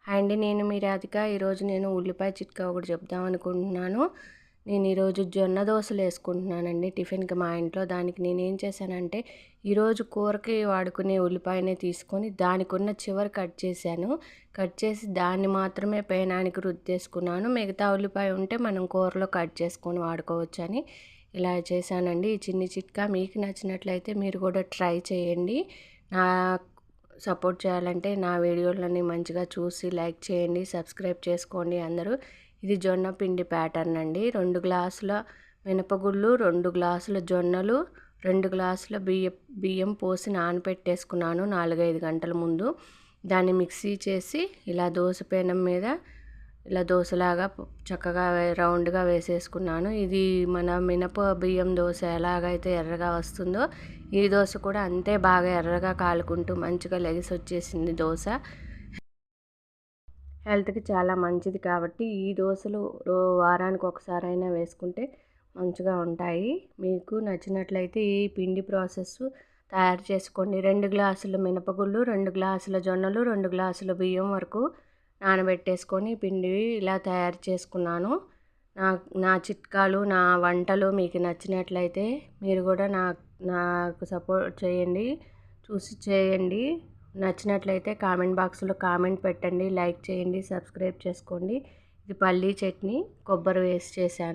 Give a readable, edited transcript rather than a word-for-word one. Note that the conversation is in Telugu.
హాయ్ అండి, నేను మీ రాధిక. ఈరోజు నేను ఉల్లిపాయ చిట్కా ఒకటి చెప్దాం అనుకుంటున్నాను. నేను ఈరోజు జొన్న దోసలు వేసుకుంటున్నానండి టిఫిన్కి మా ఇంట్లో. దానికి నేనేం చేశానంటే, ఈరోజు కూరకి వాడుకునే ఉల్లిపాయనే తీసుకొని దానికి ఉన్న చివరి కట్ చేశాను. కట్ చేసి దాన్ని మాత్రమే పేనానికి రుద్దేసుకున్నాను. మిగతా ఉల్లిపాయ ఉంటే మనం కూరలో కట్ చేసుకొని వాడుకోవచ్చని ఇలా చేశానండి. ఈ చిన్ని చిట్కా మీకు నచ్చినట్లయితే మీరు కూడా ట్రై చేయండి. నా సపోర్ట్ చేయాలంటే నా వీడియోలని మంచిగా చూసి లైక్ చేయండి, సబ్స్క్రైబ్ చేసుకోండి అందరూ. ఇది జొన్న పిండి ప్యాటర్న్ అండి. 2 గ్లాసుల మినపగుళ్ళు, 2 గ్లాసుల జొన్నలు, 2 గ్లాసుల బియ్యం పోసి నానబెట్టేసుకున్నాను 4-5 గంటల ముందు. దాన్ని మిక్సీ చేసి ఇలా దోస పెనం మీద ఇలా దోశలాగా చక్కగా రౌండ్గా వేసేసుకున్నాను. ఇది మన మినప బియ్యం దోశ ఎలాగైతే ఎర్రగా వస్తుందో ఈ దోశ కూడా అంతే బాగా ఎర్రగా కాలుకుంటూ మంచిగా లెగిసి వచ్చేసింది దోశ. హెల్త్కి చాలా మంచిది కాబట్టి ఈ దోశలు వారానికి ఒకసారైనా వేసుకుంటే మంచిగా ఉంటాయి. మీకు నచ్చినట్లయితే ఈ పిండి ప్రాసెస్ తయారు చేసుకోండి. 2 గ్లాసుల మినపగుళ్ళు, 2 గ్లాసుల జొన్నలు, 2 గ్లాసుల బియ్యం వరకు నానబెట్టేసుకొని పిండి ఇలా తయారు చేసుకున్నాను. నా చిట్కాలు, నా వంటలు మీకు నచ్చినట్లయితే మీరు కూడా నాకు సపోర్ట్ చేయండి, చూసి చేయండి. నచ్చినట్లయితే కామెంట్ బాక్స్లో కామెంట్ పెట్టండి, లైక్ చేయండి, సబ్స్క్రైబ్ చేసుకోండి. ఇది పల్లీ చట్నీ కొబ్బరి వేసి చేశాను.